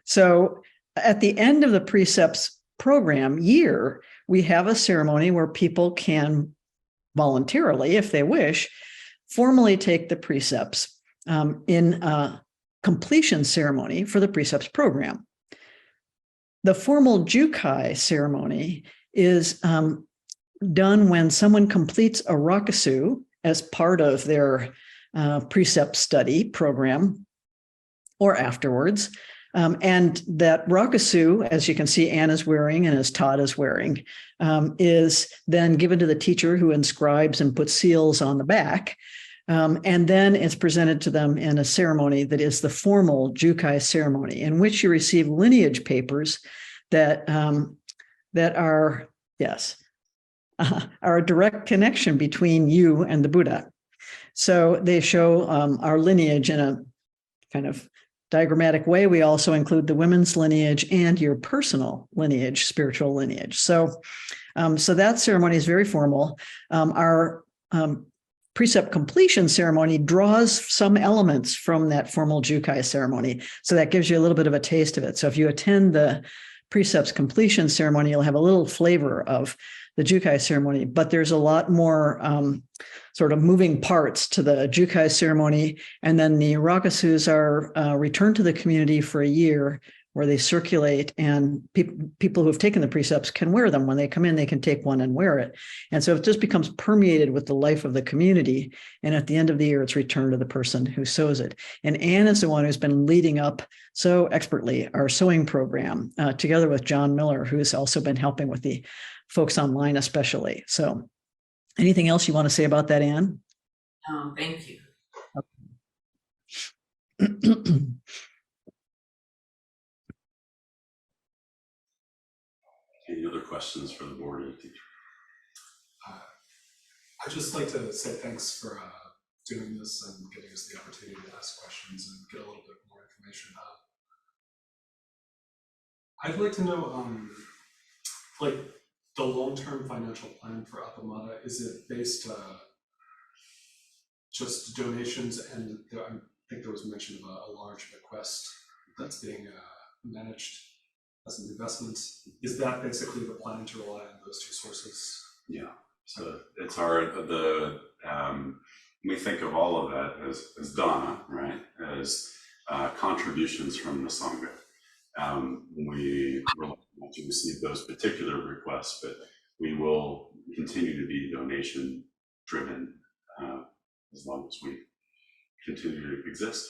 So at the end of the precepts program year, we have a ceremony where people can voluntarily, if they wish, formally take the precepts in a completion ceremony for the precepts program. The formal Jukai ceremony is done when someone completes a Rakusu as part of their precept study program or afterwards. And that Rakusu, as you can see Anne is wearing and as Todd is wearing, is then given to the teacher, who inscribes and puts seals on the back. And then it's presented to them in a ceremony that is the formal Jukai ceremony, in which you receive lineage papers that are, yes, are a direct connection between you and the Buddha. So they show our lineage in a kind of diagrammatic way. We also include the women's lineage and your personal lineage, spiritual lineage. So that ceremony is very formal. Our precept completion ceremony draws some elements from that formal Jukai ceremony. So that gives you a little bit of a taste of it. So if you attend the precepts completion ceremony, you'll have a little flavor of the Jukai ceremony, but there's a lot more sort of moving parts to the Jukai ceremony. And then the Rakusus are returned to the community for a year, where they circulate, and people who have taken the precepts can wear them. When they come in, they can take one and wear it. And so it just becomes permeated with the life of the community. And at the end of the year, it's returned to the person who sews it. And Anne is the one who's been leading up so expertly our sewing program, together with John Miller, who has also been helping with the folks online especially. So anything else you want to say about that, Anne? Thank you. Okay. Any other questions for the board and the teacher? I'd just like to say thanks for doing this and giving us the opportunity to ask questions and get a little bit more information. I'd like to know, like, the long-term financial plan for Appamada. Is it based just donations, and think there was mention of a large bequest that's being managed as an investment. Is that basically the plan, to rely on those two sources? Yeah. So it's we think of all of that as Dana, right? As contributions from the Sangha. We were lucky enough to receive those particular requests, but we will continue to be donation driven as long as we continue to exist.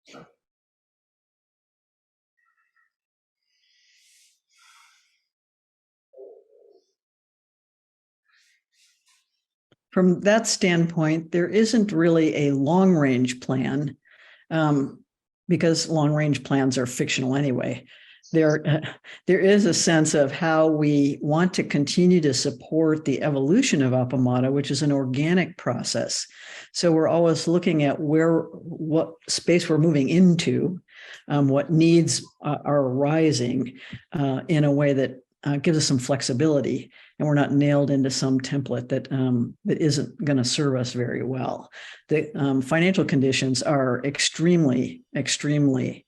So. From that standpoint, there isn't really a long-range plan, because long-range plans are fictional anyway. There is a sense of how we want to continue to support the evolution of Appamada, which is an organic process. So we're always looking at what space we're moving into, what needs are arising in a way that gives us some flexibility, and we're not nailed into some template that isn't going to serve us very well. The financial conditions are extremely, extremely,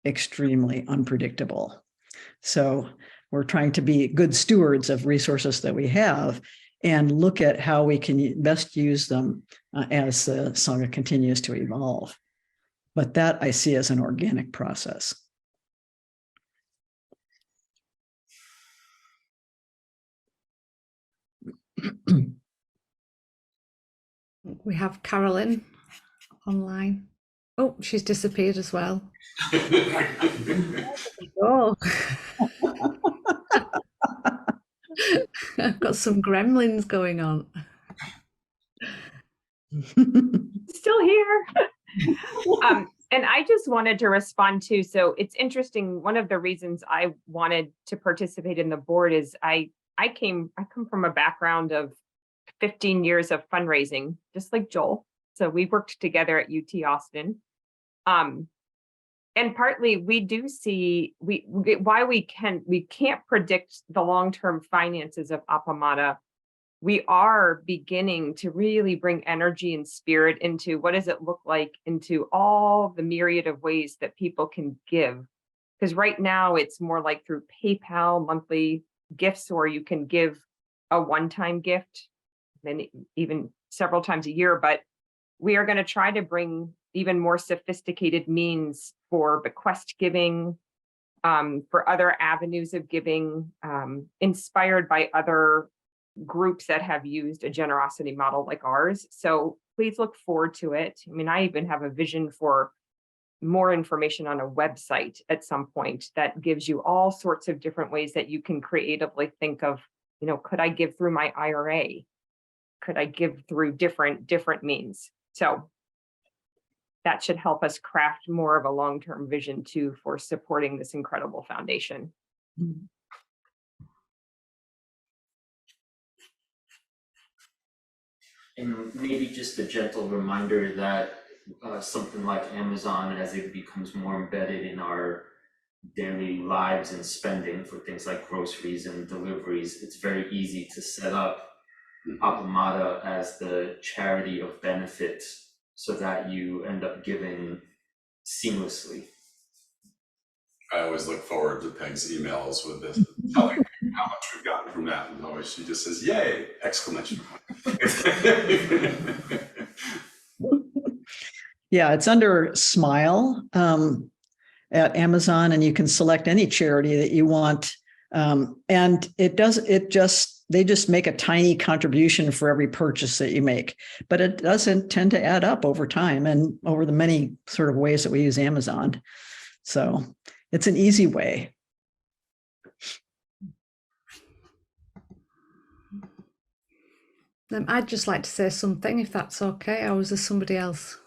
extremely unpredictable. So we're trying to be good stewards of resources that we have and look at how we can best use them as the Sangha continues to evolve. But that I see as an organic process. We have Carolyn online. Oh, she's disappeared as well. Oh, I've got some gremlins going on. Still here. And I just wanted to respond to, so it's interesting. One of the reasons I wanted to participate in the board is I come from a background of 15 years of fundraising, just like Joel. So we worked together at UT Austin. And partly we do see why we can't predict the long-term finances of Appamada. We are beginning to really bring energy and spirit into what does it look like into all the myriad of ways that people can give. Because right now it's more like through PayPal monthly gifts, or you can give a one-time gift, then even several times a year. But we are going to try to bring even more sophisticated means for bequest giving, for other avenues of giving, inspired by other groups that have used a generosity model like ours. So please look forward to it. I mean, I even have a vision for more information on a website at some point that gives you all sorts of different ways that you can creatively think of, could I give through my IRA? Could I give through different means? So that should help us craft more of a long-term vision too for supporting this incredible foundation. Mm-hmm. And maybe just a gentle reminder that something like Amazon, as it becomes more embedded in our daily lives and spending for things like groceries and deliveries, it's very easy to set up Appamada as the charity of benefit so that you end up giving seamlessly. I always look forward to Peg's emails with this, telling me how much we've gotten from that, and always she just says, "Yay!" exclamation point. Yeah, it's under Smile at Amazon, and you can select any charity that you want. And they just make a tiny contribution for every purchase that you make, but it doesn't tend to add up over time and over the many sort of ways that we use Amazon. So it's an easy way. I'd just like to say something, if that's okay. Or was there somebody else?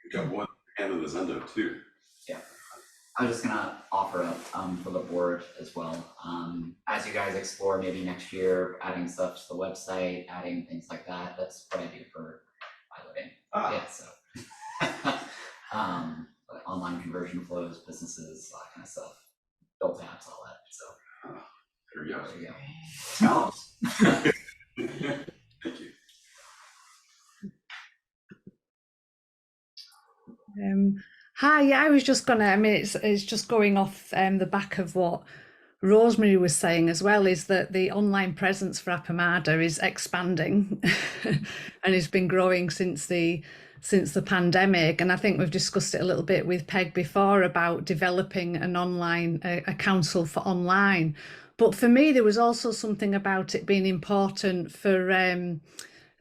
You got one hand in the Zendo too. Yeah, I was just gonna offer up for the board as well. As you guys explore maybe next year, adding stuff to the website, adding things like that. That's what I do for my living. Yeah, so online conversion flows, businesses, all that kind of stuff, built apps, all that. So there we go. There you go. Talents. Thank you. Hi, yeah, I was just gonna, I mean, it's just going off the back of what Rosemary was saying as well, is that the online presence for Appamada is expanding and it's been growing since the pandemic. And I think we've discussed it a little bit with Peg before about developing an online, a council for online. But for me, there was also something about it being important for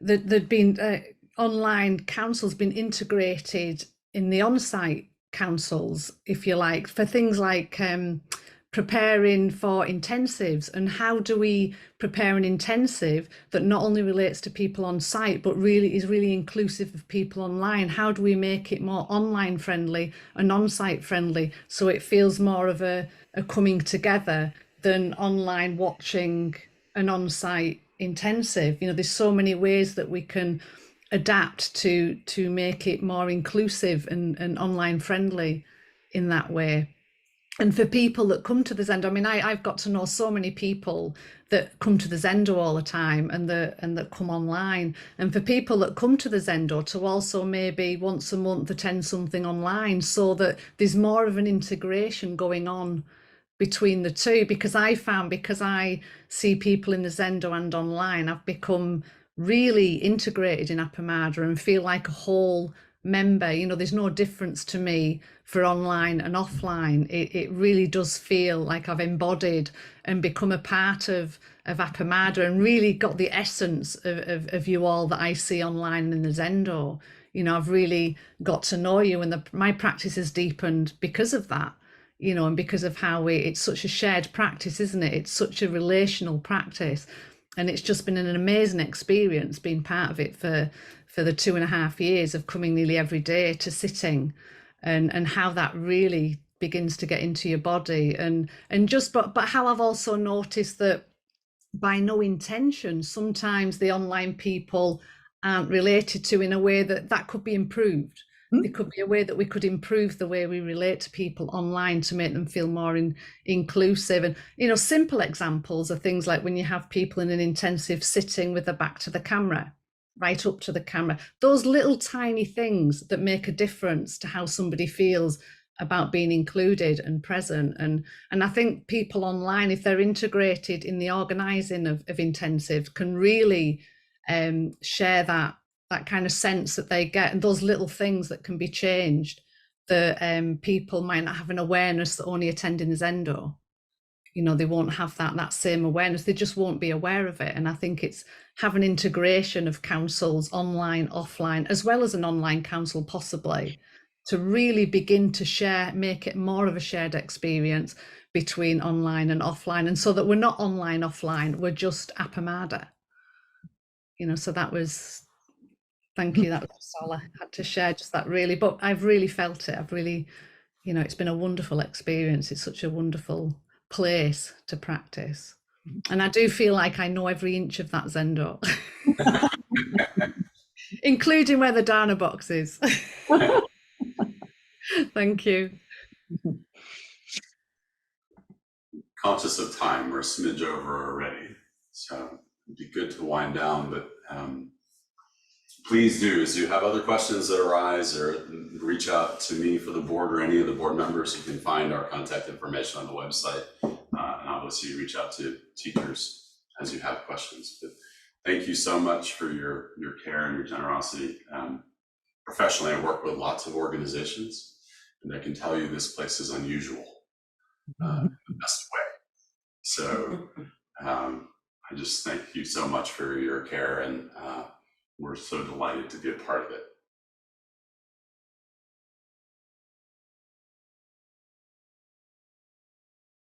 there'd been online councils been integrated in the on-site councils, if you like, for things like preparing for intensives. And how do we prepare an intensive that not only relates to people on site, but really is really inclusive of people online? How do we make it more online friendly and on-site friendly, so it feels more of a coming together than online watching an on-site intensive? You know, there's so many ways that we can adapt to make it more inclusive and online friendly in that way. And for people that come to the Zendo, I mean, I've got to know so many people that come to the Zendo all the time and that come online. And for people that come to the Zendo to also maybe once a month attend something online, so that there's more of an integration going on between the two. Because I found, because I see people in the Zendo and online, I've become really integrated in Appamada and feel like a whole member. You know, there's no difference to me for online and offline. It really does feel like I've embodied and become a part of Appamada and really got the essence of you all that I see online in the Zendo. You know, I've really got to know you, and my practice has deepened because of that. You know, and because of how it's such a shared practice, isn't it? It's such a relational practice. And it's just been an amazing experience being part of it for the 2.5 years of coming nearly every day to sitting, and how that really begins to get into your body. And just, but how I've also noticed that by no intention, sometimes the online people aren't related to in a way that could be improved. There could be a way that we could improve the way we relate to people online to make them feel more inclusive. And, you know, simple examples are things like when you have people in an intensive sitting with their back to the camera, right up to the camera. Those little tiny things that make a difference to how somebody feels about being included and present. And I think people online, if they're integrated in the organising of intensive, can really share that kind of sense that they get, and those little things that can be changed, that people might not have an awareness that only attending the Zendo. You know, they won't have that same awareness. They just won't be aware of it. And I think it's having integration of councils, online, offline, as well as an online council possibly, to really begin to share, make it more of a shared experience between online and offline. And so that we're not online, offline, we're just Appamada. You know, so that was, thank you. That was just all I had to share, just that really. But I've really felt it. I've really, you know, it's been a wonderful experience. It's such a wonderful place to practice. And I do feel like I know every inch of that Zendo, including where the Dana box is. Thank you. Conscious of time, we're a smidge over already, so it'd be good to wind down, but please do, as you have other questions that arise, or reach out to me for the board or any of the board members. You can find our contact information on the website, and obviously reach out to teachers as you have questions. But thank you so much for your care and your generosity. Professionally, I work with lots of organizations, and I can tell you this place is unusual in the best way. So I just thank you so much for your care, and we're so delighted to be a part of it.